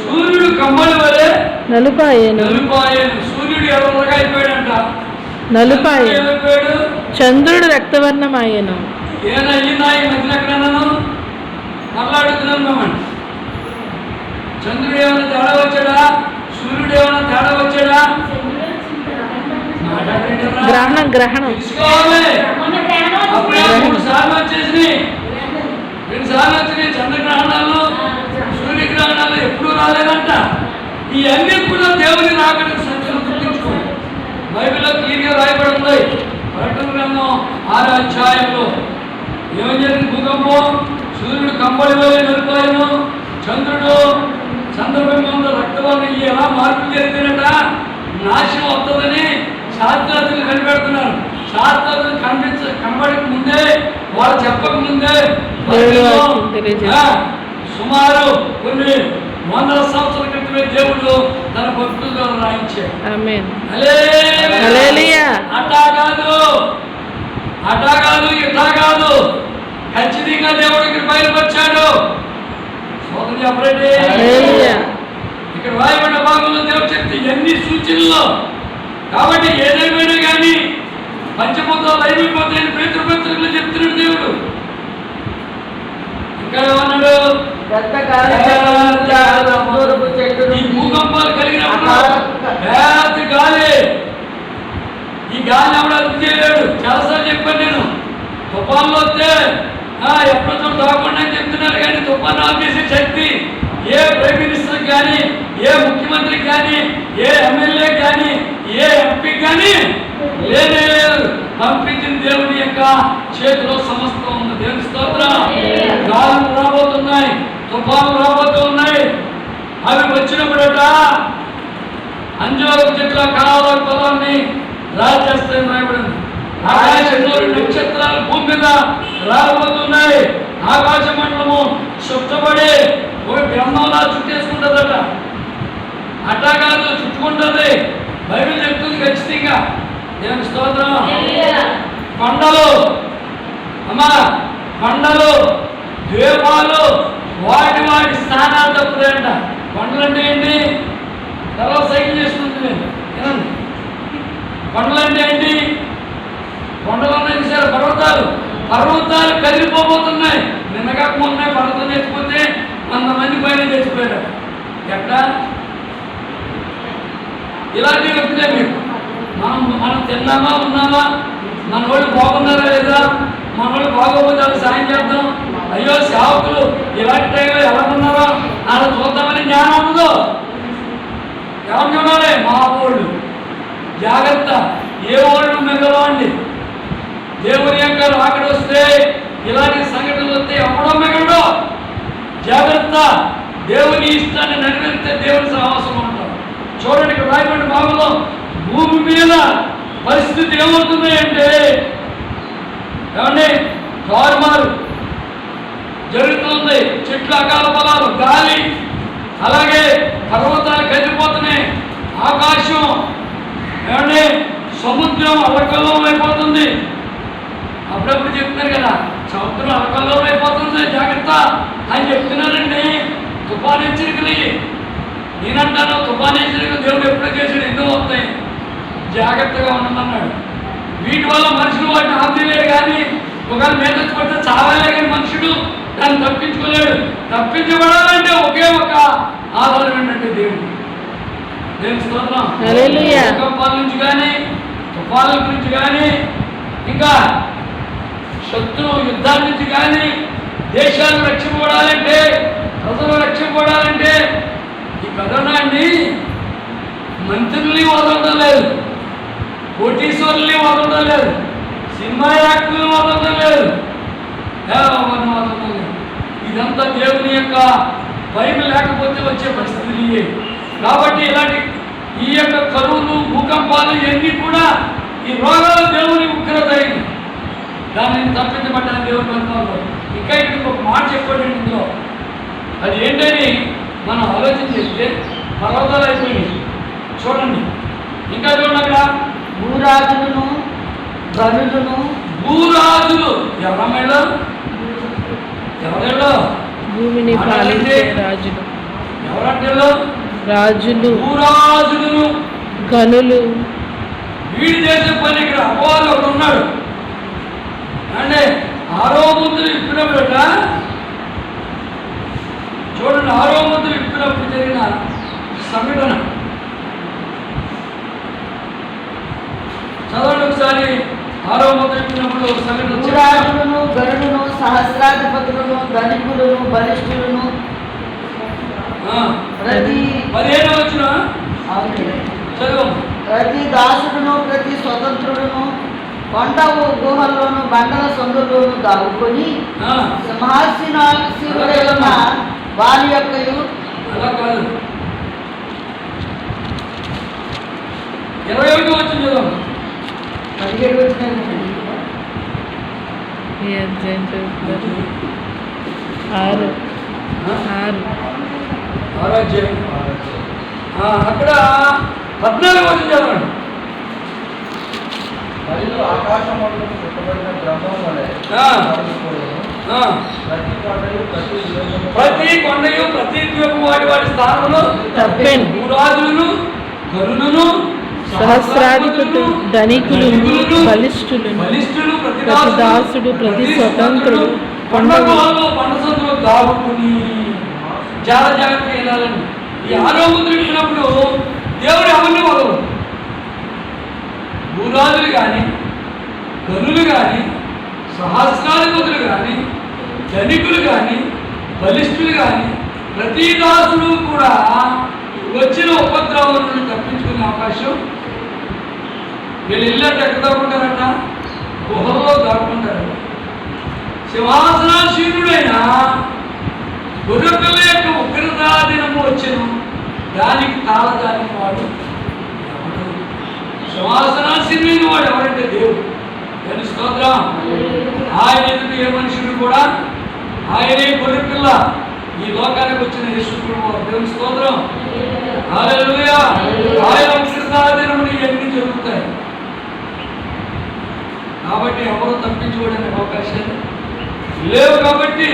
సూర్యుడు కమ్మడి వలె నలుపాయను. సూర్యుడు ఎవరుగా అయిపోయాడంట. నలుపాయను. ఏమైపోయాడు? చంద్రుడు రక్తవర్ణమాయను. ఏనయ్యిందా ఈ మధ్యన ఎక్కడన్నాను? మాట్లాడుతున్నాను మేమండి. చంద్రుడు ఏమైనా తేడా వచ్చాడా? సూర్యుడు ఏమైనా తేడా వచ్చాడా? గ్రహణం తీసుకోవాలి. అప్పుడే 3 సార్లు వచ్చేసినాయి, 2 సార్లు వచ్చినాయి. చంద్రగ్రహణాలు, సూర్యగ్రహణాలు ఎప్పుడూ రాలేదంట. ఇవన్నీ కూడా దేవుని రాకడ సంచలనం గుర్తించుకోండి. బైబిల్లో క్లియర్గా రాయబడి ఉంది. ప్రకటన గ్రంథం 6వ అధ్యాయంలో ఏమని జరిగింది? భూకంపం, సూర్యుడు కంబళి వలె నలిపాయను, చంద్రుడు చంద్రబింబంలో రక్తవర్ణం. ఎలా మార్పులు జరిగితేనట నాశనం వస్తుందని శాస్త్రజ్ఞులు కనిపెడుతున్నారు. శాస్త్రజ్ఞులు కనబడక ముందే, వాళ్ళు చెప్పక ముందే సుమారు కొన్ని 100 సంవత్సరాల క్రితమే దేవుడు తన భక్తుల ద్వారా రాయించాడు. అటా కాదు ఇటా కాదు, ఖచ్చితంగా దేవుడికి బయలుపరిచాడు. సోదరు చెప్పండి. ఇక్కడ రాయబడిన భాగంలో దేవుడు చెప్తే ఎన్ని సూచనలు. కాబట్టి ఏదేమైనా కానీ పంచభూతాలు అయిపోతాయని పేతురు చెప్తున్నాడు దేవుడు. ఇంకా ఏమన్నాడు? ఈ భూకంపాలు కలిగినప్పుడు పెద్ద గాలి, ఈ గాలి ఎవడు అదుపు చేయలేడు. చాలాసార్లు చెప్పాను నేను. తుఫాన్లు వస్తే ఎప్పుడో రాకుండా చెప్తున్నారు, కానీ తుఫాను ఆపేసే శక్తి ఏ ప్రైమ్ మినిస్టర్ కానీ, ఏ ముఖ్యమంత్రికి కానీ, ఏ ఎమ్మెల్యే కానీ, ఏ ఎంపీకి కానీ లేనే లేదు. పంపించిన దేవుని యొక్క చేతిలో సమస్తం ఉంది. దేవుని స్తోత్రం. గాలులు రాబోతున్నాయి, తుఫాను రాబోతూ ఉన్నాయి. అవి వచ్చినప్పుడట అంజూరపు చెట్ల కాల పొలాన్ని రాజేస్తాయి రాయబడింది. ఆకాశంలో నక్షత్రాలు భూమి మీద రాబోతున్నాయి. ఆకాశ మండలము చుట్టబడి ఒక గ్రంథంలా చుట్టేసుకుంటుందట. అట్టా కాదు, చుట్టుకుంటుంది. బైబిల్ చెప్తుంది ఖచ్చితంగా. దేవుని స్తోత్రం. కొండలు అమ్మా, కొండలు ద్వీపాలు వాటి స్థానాలు తప్పుతాయంట. కొండలు అంటే ఏంటి? తర్వాత సైకిల్ చేసుకుంటుంది. ఏనండి, కొండలు అంటే ఏంటి? కొండలు ఉన్నాయి సార్, పర్వతాలు కదిలిపోబోతున్నాయి. నిన్నగా మొన్న పర్వతం చచ్చిపోతే 100 మంది పైన చచ్చిపోయారు. ఎక్కడ ఇలాంటివి వస్తున్నాయి మీకు. మనం తిన్నామా, ఉన్నామా, మన వాళ్ళు బాగున్నారా లేదా, మన వాళ్ళు బాగోపోతే వాళ్ళు సాయం చేద్దాం. అయ్యో సేవకులు ఇలాంటి టైంలో ఎలా ఉన్నారో అలా చూద్దామని జ్ఞానం ఉండదు. ఎవరు చూడాలి? మా ఊళ్ళు. జాగ్రత్త, ఏ ఊళ్ళు మిగలవండి. దేవుని యొక్క రాకడ వస్తే, ఇలాంటి సంఘటనలు వస్తే ఎవడో మిగలడు. జాగ్రత్త, దేవుని ఇష్టాన్ని నెరవేరితే దేవుని సహవాసం ఉంటాం. చూడండి, ఇక్కడ రాయబడిన భాగంలో భూమి మీద పరిస్థితి ఏమవుతుంది అంటే, ఏమండి, తారుమారు జరుగుతుంది. చెట్లు అకాల పొలాలు, గాలి, అలాగే పర్వతాలు కదిలిపోతున్నాయి. ఆకాశం, ఏమండి, సముద్రం అలకల్లోలం అయిపోతుంది. అప్పుడప్పుడు చెప్తున్నారు కదా, సముద్రం అలకల్లోలం అయిపోతుంది, జాగ్రత్త అని చెప్తున్నారండి. తుఫాను హెచ్చరికలు. నేనంటాను, తుఫాను హెచ్చరికలు దేవుడు ఎప్పుడో చేసాడు, ఎందుకు వస్తాయి, జాగ్రత్తగా ఉండమన్నాడు. వీటి వల్ల మనుషులు వాటిని ఆపలేరు, కానీ ఒకవేళ మీద పడితే చావాలే, కానీ మనుషుడు దాన్ని తప్పించుకోలేడు. తప్పించబడాలంటే ఒకే ఒక ఆధారం ఏంటంటే దేవుడు. దేవుని స్తోత్రం. భూకంపాల నుంచి కానీ, తుఫానుల గురించి కానీ, ఇంకా శత్రు యుద్ధాల నుంచి కానీ, దేశాలు రక్షింపబడాలంటే, ప్రజలు రక్షింపబడాలంటే ఈ కరోనాన్ని మంత్రుల్ని వదలడం లేదు, కోటీశ్వరుల్ని వదలడం లేదు, సినిమా యాక్టర్లు వదలడం లేదు, ఎవరిని వదలడం లేదు. ఇదంతా దేవుని యొక్క భయం లేకపోతే వచ్చే పరిస్థితులు ఇవే. కాబట్టి ఇలాంటి ఈ యొక్క కరువులు, భూకంపాలు ఇవన్నీ కూడా ఈ రోగాలు దేవుని ఉగ్రత అయింది. దానిని తప్పించబడ్డాను దేవుని బంధంలో. ఇంకా ఇక్కడ ఒక మాట చెప్పండి ఇందులో, అది ఏంటని మనం ఆలోచన చేస్తే పర్వతాలు అయిపోయినాయి. చూడండి, ఇంకా చూడండి, అక్కడ భూరాజులను గనులను. భూరాజులు ఎవరమ్మేళ్ళు? ఎవరేళ్ళు? భూమిని పాలించే రాజులు. ఎవరంటే రాజులు, భూరాజులను, గనులు. వీడు చేసే పని ఇక్కడ అపవాది ఒకడు ఉన్నాడు అంటే, ఆరో ముద్ర ఇప్పినప్పుడట, చూడండి, ఆరో ముద్ర ఇప్పినప్పుడు జరిగిన సంఘటన చదవండి ఒకసారి. ఆరో ముద్ర ఇప్పినప్పుడు సంఘటన. భూరాజులను గనులను సహస్రాధిపతులను ధనికులను బలిష్ఠులను ప్రతి 15 వచ్చిన చదువు. ప్రతి దాసుడును ప్రతి స్వతంత్రుడును కొండ గుహల్లోను బండల సందుల్లోను దాగుకొని సింహాసనాసీనుడైన వారి యొక్క అలా కాదు, 21 వచ్చిన చదువు. 17 వచ్చిన 6 అధ్యాయం. అక్కడ 14 వచ్చిన చదవండి. మరియు ఆకాశమండలం చుట్టబడిన బ్రహ్మం వలె ప్రతి కొండయు ప్రతి ద్వీపం వాటి వాటి స్థానంలో తప్పెను. భూరాజులను, గరులను, సహస్రాధిపతులు, ధనికులు, బలిష్ఠులు, ప్రతి దాసుడు, ప్రతి స్వతంత్రుడు పండగలో పండ సందులో దాగుకుని చాలా జాగ్రత్తగా వెళ్ళాలండి. ఈ ఆరో ముద్ర ఇచ్చినప్పుడు దేవుడు ఎవరిని వదలడు. భూరాజులు కానీ, గనులు కానీ, సహస్రాధిపతులు కానీ, ధనికులు కానీ, బలిష్ఠులు కానీ, ప్రతి దాసుడు కూడా వచ్చిన ఉపద్రవం నుండి తప్పించుకునే అవకాశం. వీళ్ళు ఇల్లంటే ఎక్కడ దాక్కుంటారట? గుహల్లో దాక్కుంటారట. సింహాసనాసీనుడైన గొర్రెపిల్ల యొక్క ఉగ్రతా దినము వచ్చెను, దానికి తాళదాని వాడు ఎవడు? సింహాసనాసీనుడైన వాడు ఎవరంటే దేవుడు. దాని స్తోత్రం. ఆయన ఎదుట ఏ మనుషుడు కూడా, ఆయనే గొర్రెపిల్ల, ఈ లోకానికి వచ్చిన యేసుప్రభువు. దేవుని స్తోత్రం. హల్లెలూయా. ఆయన ఉగ్రతా దినములు ఇవన్నీ జరుగుతాయి. కాబట్టి ఎవరు తప్పించుకోవడానికి అవకాశాలు లేవు. కాబట్టి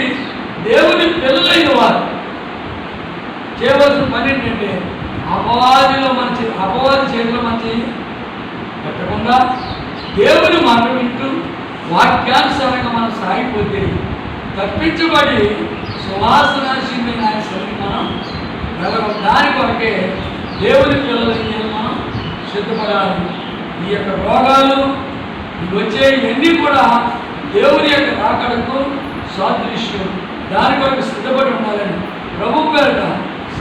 దేవుని పిల్లలైన వారు చేయవలసిన పని ఏంటంటే, అపవాది చేతిలో మంచి పెట్టకుండా దేవుని మాట వింటూ వాక్యానుసారంగా మనం సాగిపోతే తప్పించబడి సువాసనాశీలైన ఆయన సరికి మనం వెళ్ళడం. దాని కొరకే దేవుని పిల్లలకి మనం సిద్ధపడాలి. ఈ యొక్క రోగాలు ఇవి వచ్చే ఇవన్నీ కూడా దేవుని యొక్క రాకడకు సాదృశ్యం. దాని కొరకు సిద్ధపడి ఉండాలని ప్రభు పేరట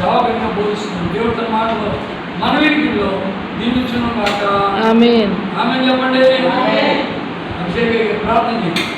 సేవకునిగా బోధిస్తుంది. దేవుడు తన మాటలో మన వీరిలో దీవించును కాక. ఆమేన్. ఆమేన్ చెప్పండి. అభిషేక్ ప్రార్థన చేయండి.